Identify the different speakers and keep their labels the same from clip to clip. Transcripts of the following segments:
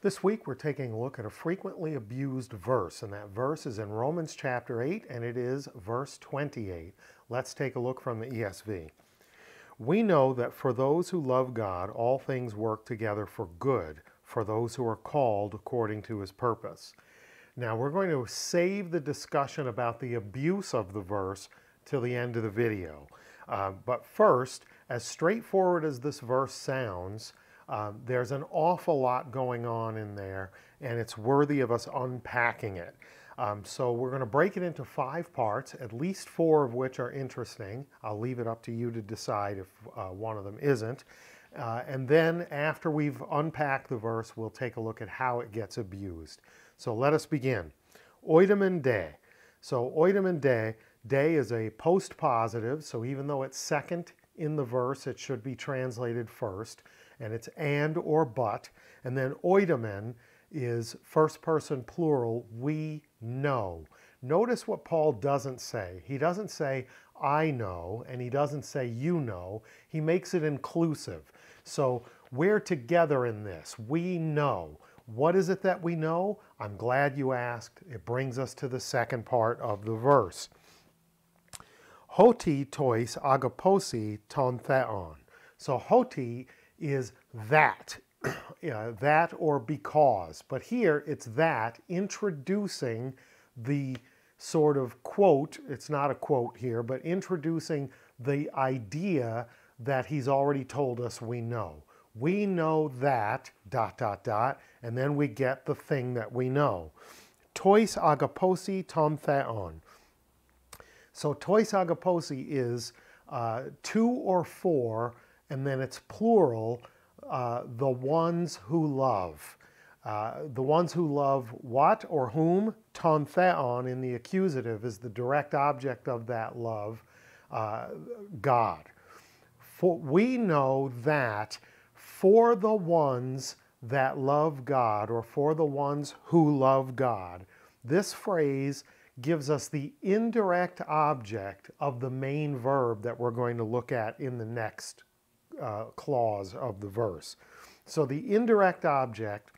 Speaker 1: This week we're taking a look at a frequently abused verse, and that verse is in Romans chapter 8, and it is verse 28. Let's take a look from the ESV. We know that for those who love God, all things work together for good, for those who are called according to his purpose. Now we're going to save the discussion about the abuse of the verse till the end of the video. But first, as straightforward as this verse sounds, there's an awful lot going on in there, and it's worthy of us unpacking it. So we're going to break it into 5 parts, at least 4 of which are interesting. I'll leave it up to you to decide if one of them isn't. And then after we've unpacked the verse, we'll take a look at how it gets abused. So let us begin. Oidemen de. So oidemen de is a post-positive, so even though it's second in the verse, it should be translated first, and it's and or but. And then oidemen is first person plural, we know. Notice what Paul doesn't say. He doesn't say I know, and he doesn't say you know. He makes it inclusive. So we're together in this. We know. What is it that we know? I'm glad you asked. It brings us to the second part of the verse. Hoti tois agaposi ton theon. So hoti is that, that or because. But here it's that introducing the sort of quote, it's not a quote here, but introducing the idea that he's already told us we know. We know that, ... and then we get the thing that we know. Tois agaposi ton theon. So tois agaposi is 2 or 4, and then it's plural, the ones who love. The ones who love what or whom? Ton theon in the accusative is the direct object of that love, God. For we know that for the ones that love God, or for the ones who love God, this phrase gives us the indirect object of the main verb that we're going to look at in the next clause of the verse. So the indirect object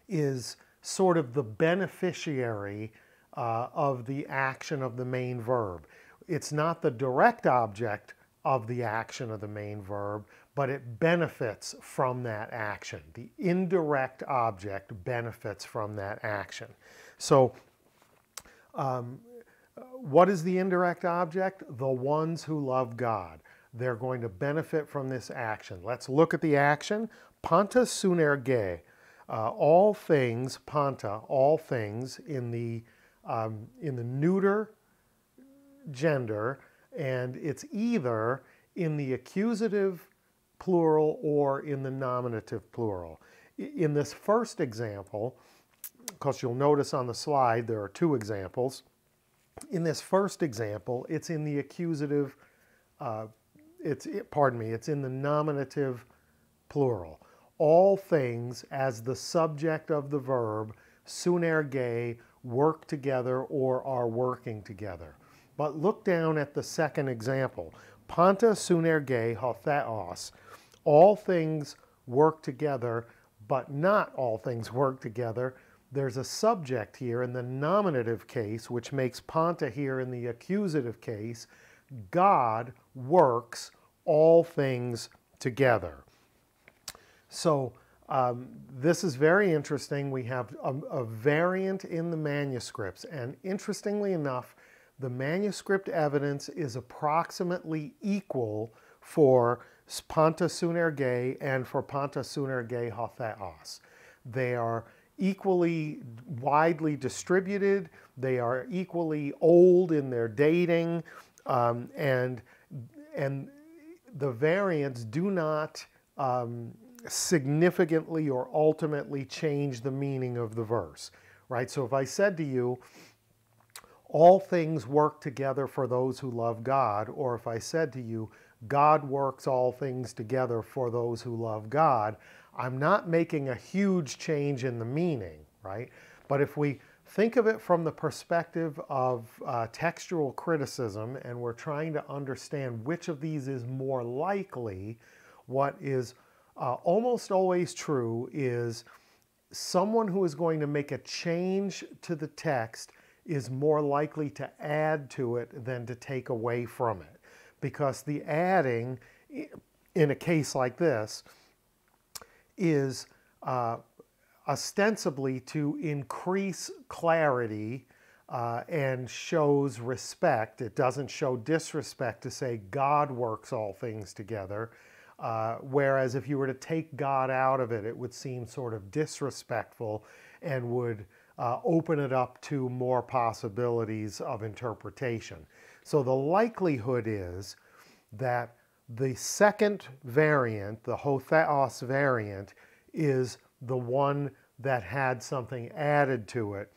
Speaker 1: is sort of the beneficiary of the action of the main verb. It's not the direct object of the action of the main verb, but it benefits from that action. The indirect object benefits from that action. So what is the indirect object? The ones who love God. They're going to benefit from this action. Let's look at the action. Panta sunerge. All things, panta, all things in the neuter gender, and it's either in the accusative plural or in the nominative plural. In this first example, because you'll notice on the slide there are 2 examples. In this first example, it's in the accusative, it's in the nominative plural. All things as the subject of the verb, sunerge, work together or are working together. But look down at the second example. Panta sunerge ho theos. All things work together, but not all things work together. There's a subject here in the nominative case, which makes panta here in the accusative case. God works all things together. So this is very interesting. We have a variant in the manuscripts, and interestingly enough, the manuscript evidence is approximately equal for panta sunerge and for panta sunerge ho theos. They are equally widely distributed, they are equally old in their dating, and the variants do not significantly or ultimately change the meaning of the verse, right? So if I said to you, all things work together for those who love God, or if I said to you, God works all things together for those who love God, I'm not making a huge change in the meaning, right? But if we think of it from the perspective of textual criticism, and we're trying to understand which of these is more likely, what is almost always true is someone who is going to make a change to the text is more likely to add to it than to take away from it. Because the adding, in a case like this, is ostensibly to increase clarity and shows respect. It doesn't show disrespect to say God works all things together. Whereas if you were to take God out of it, it would seem sort of disrespectful and would open it up to more possibilities of interpretation. So the likelihood is that the second variant, the ho-theos variant, is the one that had something added to it.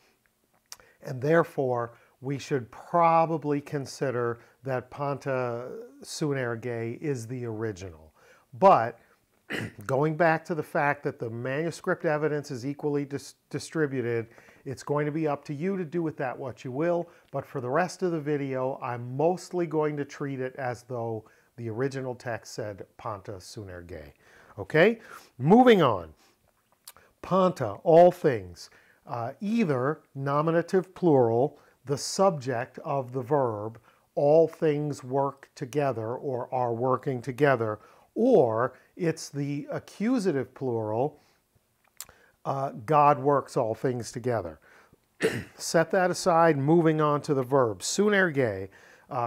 Speaker 1: And therefore, we should probably consider that panta sunerge is the original. But going back to the fact that the manuscript evidence is equally distributed, it's going to be up to you to do with that what you will. But for the rest of the video, I'm mostly going to treat it as though the original text said panta sunerge. Okay? Moving on. Panta, all things. Either nominative plural, the subject of the verb, all things work together or are working together, or it's the accusative plural, God works all things together. Set that aside, moving on to the verb. Sunerge,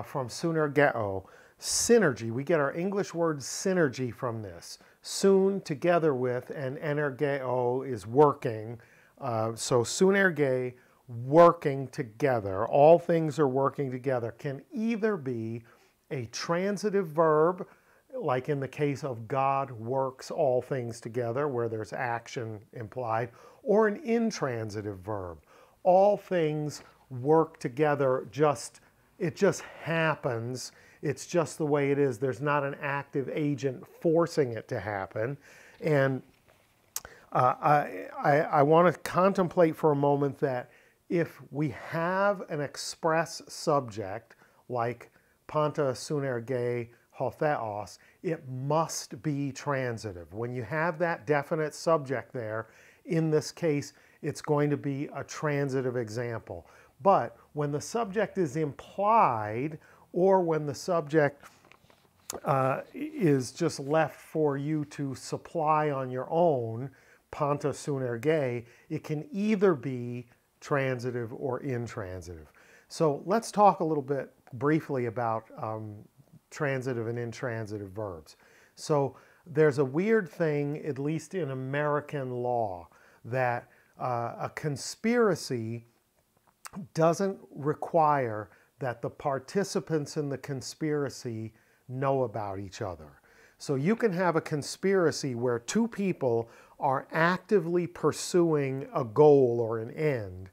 Speaker 1: from sunergeo, synergy. We get our English word synergy from this. Sun, together with, and energeo is working. So sunerge, working together. All things are working together. Can either be a transitive verb, like in the case of God works all things together, where there's action implied, or an intransitive verb. All things work together, it just happens. It's just the way it is. There's not an active agent forcing it to happen. And I want to contemplate for a moment that if we have an express subject, like panta sunerge ho-theos, it must be transitive. When you have that definite subject there, in this case, it's going to be a transitive example. But when the subject is implied, or when the subject is just left for you to supply on your own, panta sunerge, it can either be transitive or intransitive. So let's talk a little bit briefly about transitive and intransitive verbs. So there's a weird thing, at least in American law, that a conspiracy doesn't require that the participants in the conspiracy know about each other. So you can have a conspiracy where two people are actively pursuing a goal or an end,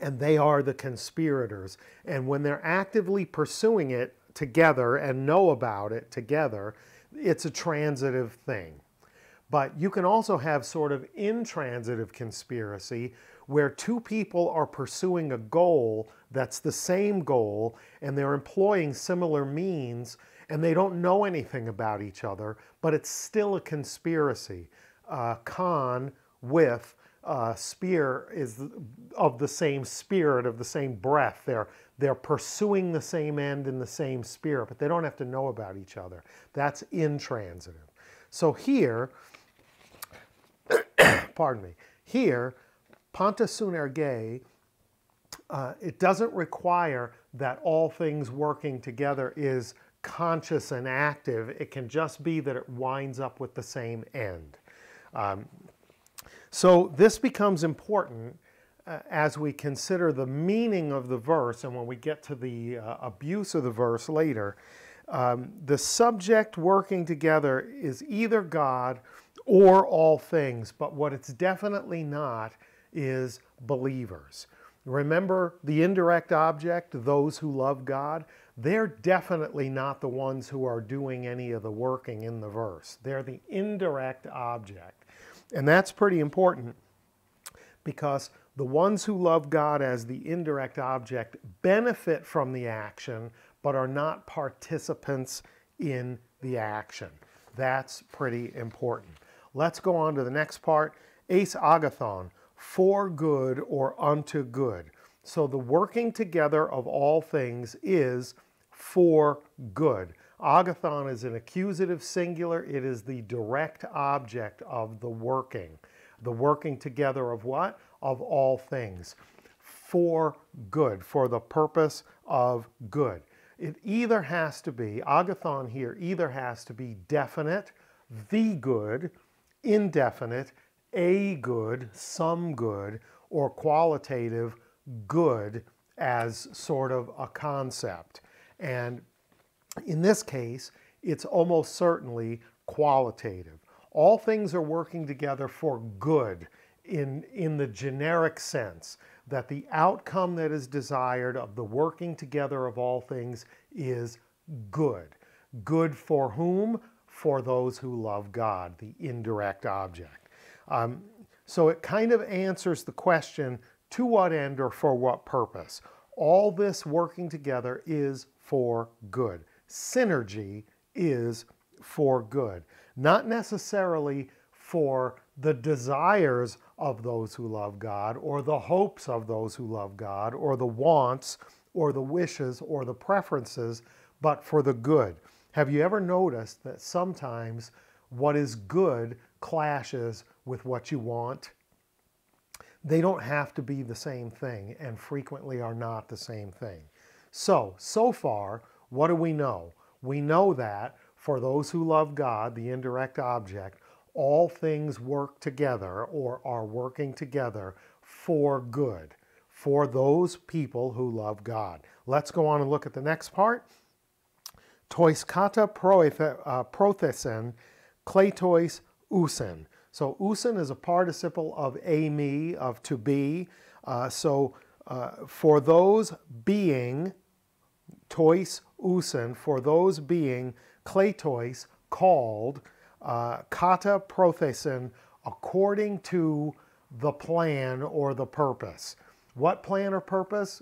Speaker 1: and they are the conspirators. And when they're actively pursuing it together and know about it together, it's a transitive thing. But you can also have sort of intransitive conspiracy where two people are pursuing a goal that's the same goal, and they're employing similar means, and they don't know anything about each other, but it's still a conspiracy. Con with spear is of the same spirit, of the same breath. They're pursuing the same end in the same spirit, but they don't have to know about each other. That's intransitive. So here, pardon me, here, panta sunerge, it doesn't require that all things working together is conscious and active. It can just be that it winds up with the same end. So this becomes important as we consider the meaning of the verse, and when we get to the abuse of the verse later. The subject working together is either God or all things, but what it's definitely not is believers. Remember the indirect object, those who love God? They're definitely not the ones who are doing any of the working in the verse. They're the indirect object. And that's pretty important because the ones who love God as the indirect object benefit from the action, but are not participants in the action. That's pretty important. Let's go on to the next part, eis agathon, for good or unto good. So the working together of all things is for good. Agathon is an accusative singular. It is the direct object of the working. The working together of what? Of all things. For good, for the purpose of good. It either has to be, agathon here either has to be definite, the good, indefinite, a good, some good, or qualitative, good as sort of a concept. And in this case, it's almost certainly qualitative. All things are working together for good in the generic sense, that the outcome that is desired of the working together of all things is good. Good for whom? For those who love God, the indirect object. So it kind of answers the question, to what end or for what purpose? All this working together is for good. Synergy is for good. Not necessarily for the desires of those who love God, or the hopes of those who love God, or the wants, or the wishes, or the preferences, but for the good. Have you ever noticed that sometimes what is good clashes with what you want? They don't have to be the same thing, and frequently are not the same thing. So far, what do we know? We know that for those who love God, the indirect object, all things work together or are working together for good, for those people who love God. Let's go on and look at the next part. Tois kata prothesen, kleitois usen. So usen is a participle of eimi, of to be. For those being, tois usen, for those being, kleitois, called, kata prothesen, according to the plan or the purpose. What plan or purpose?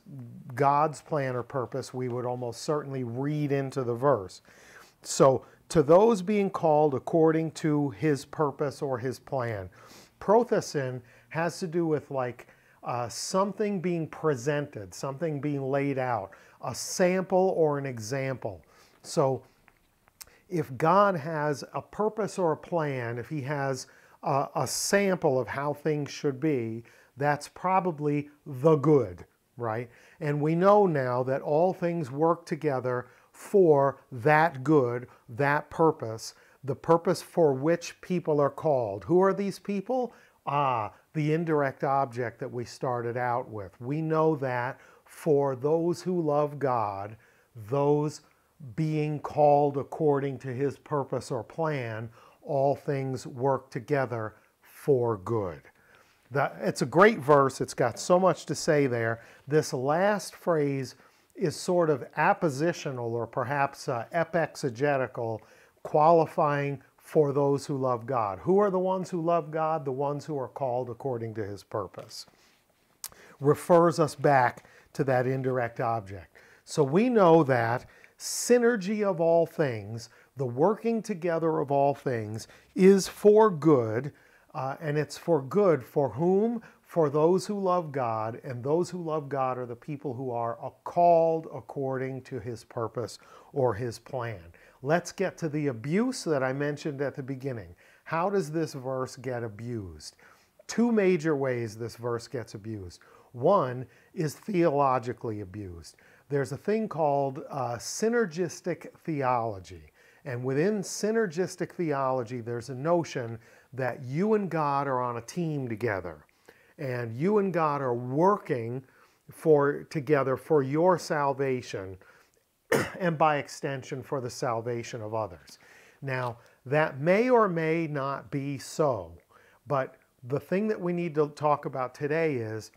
Speaker 1: God's plan or purpose, we would almost certainly read into the verse. So, to those being called according to his purpose or his plan. Prothesen has to do with like something being presented, something being laid out, a sample or an example. So, if God has a purpose or a plan, if he has a sample of how things should be, that's probably the good, right? And we know now that all things work together for that good, that purpose, the purpose for which people are called. Who are these people? The indirect object that we started out with. We know that for those who love God, those being called according to his purpose or plan, all things work together for good. It's a great verse. It's got so much to say there. This last phrase is sort of appositional or perhaps epexegetical, qualifying for those who love God. Who are the ones who love God? The ones who are called according to his purpose. Refers us back to that indirect object. So we know that synergy of all things, the working together of all things, is for good, and it's for good for whom? For those who love God, and those who love God are the people who are called according to his purpose or his plan. Let's get to the abuse that I mentioned at the beginning. How does this verse get abused? Two major ways this verse gets abused. One is theologically abused. There's a thing called synergistic theology. And within synergistic theology, there's a notion that you and God are on a team together. And you and God are working together for your salvation and by extension for the salvation of others. Now, that may or may not be so, but the thing that we need to talk about today is,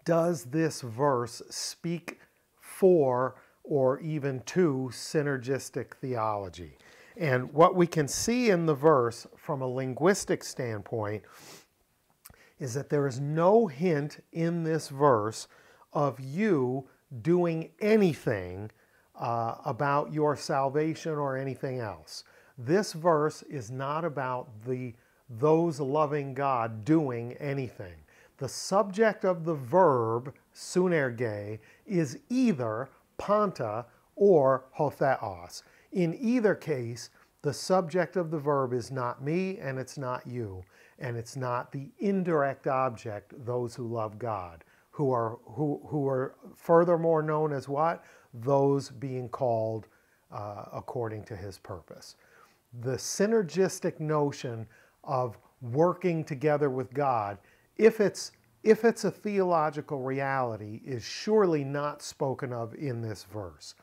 Speaker 1: does this verse speak for or even to synergistic theology? And what we can see in the verse from a linguistic standpoint is that there is no hint in this verse of you doing anything about your salvation or anything else. This verse is not about the those loving God doing anything. The subject of the verb, sunerge, is either panta or hotheos. In either case, the subject of the verb is not me and it's not you, and it's not the indirect object, those who love God, who are furthermore known as what? Those being called according to his purpose. The synergistic notion of working together with God, if it's a theological reality, is surely not spoken of in this verse.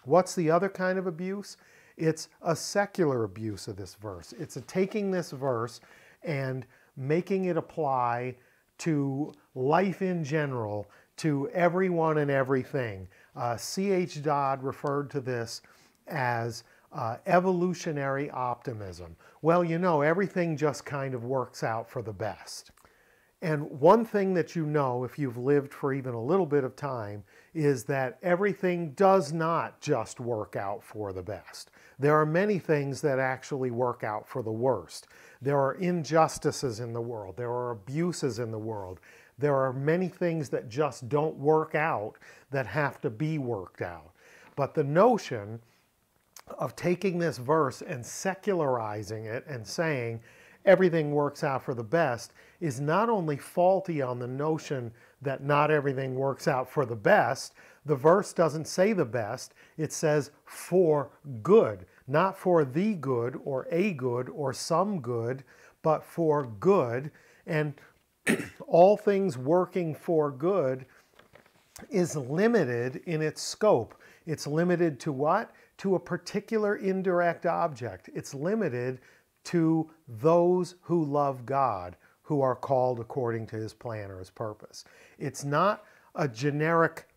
Speaker 1: What's the other kind of abuse? It's a secular abuse of this verse. It's taking this verse and making it apply to life in general, to everyone and everything. C.H. Dodd referred to this as evolutionary optimism. Well, you know, everything just kind of works out for the best. And one thing that you know, if you've lived for even a little bit of time, is that everything does not just work out for the best. There are many things that actually work out for the worst. There are injustices in the world. There are abuses in the world. There are many things that just don't work out that have to be worked out. But the notion of taking this verse and secularizing it and saying everything works out for the best is not only faulty on the notion that not everything works out for the best. The verse doesn't say the best. It says for good, not for the good or a good or some good, but for good. And all things working for good is limited in its scope. It's limited to what? To a particular indirect object. It's limited to those who love God, who are called according to his plan or his purpose. It's not a generic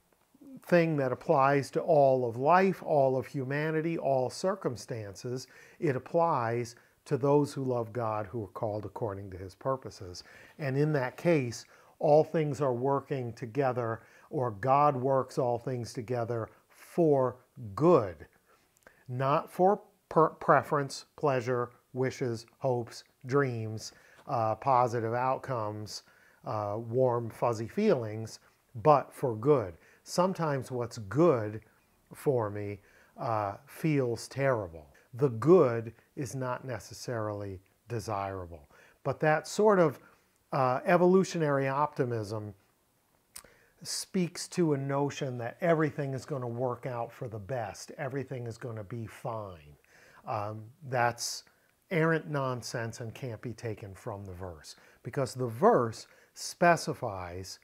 Speaker 1: thing that applies to all of life, all of humanity, all circumstances. It applies to those who love God, who are called according to his purposes. And in that case, all things are working together, or God works all things together for good, not for preference, pleasure, wishes, hopes, dreams, positive outcomes, warm, fuzzy feelings, but for good. Sometimes what's good for me feels terrible. The good is not necessarily desirable. But that sort of evolutionary optimism speaks to a notion that everything is going to work out for the best. Everything is going to be fine. That's errant nonsense and can't be taken from the verse, because the verse specifies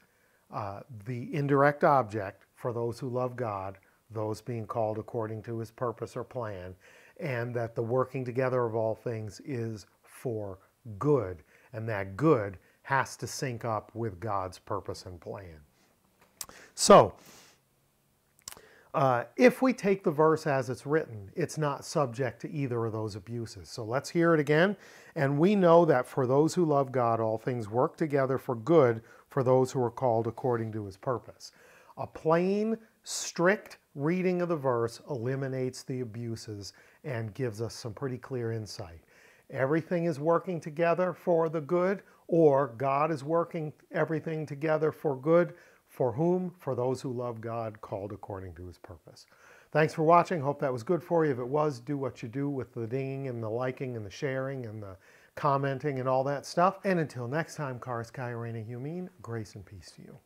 Speaker 1: the indirect object for those who love God, those being called according to his purpose or plan, and that the working together of all things is for good, and that good has to sync up with God's purpose and plan. So, if we take the verse as it's written, it's not subject to either of those abuses. So let's hear it again. And we know that for those who love God, all things work together for good for those who are called according to his purpose. A plain, strict reading of the verse eliminates the abuses and gives us some pretty clear insight. Everything is working together for the good, or God is working everything together for good. For whom? For those who love God, called according to his purpose. Thanks for watching. Hope that was good for you. If it was, do what you do with the dinging and the liking and the sharing and the commenting and all that stuff. And until next time, Karis Kai Reina Humin, grace and peace to you.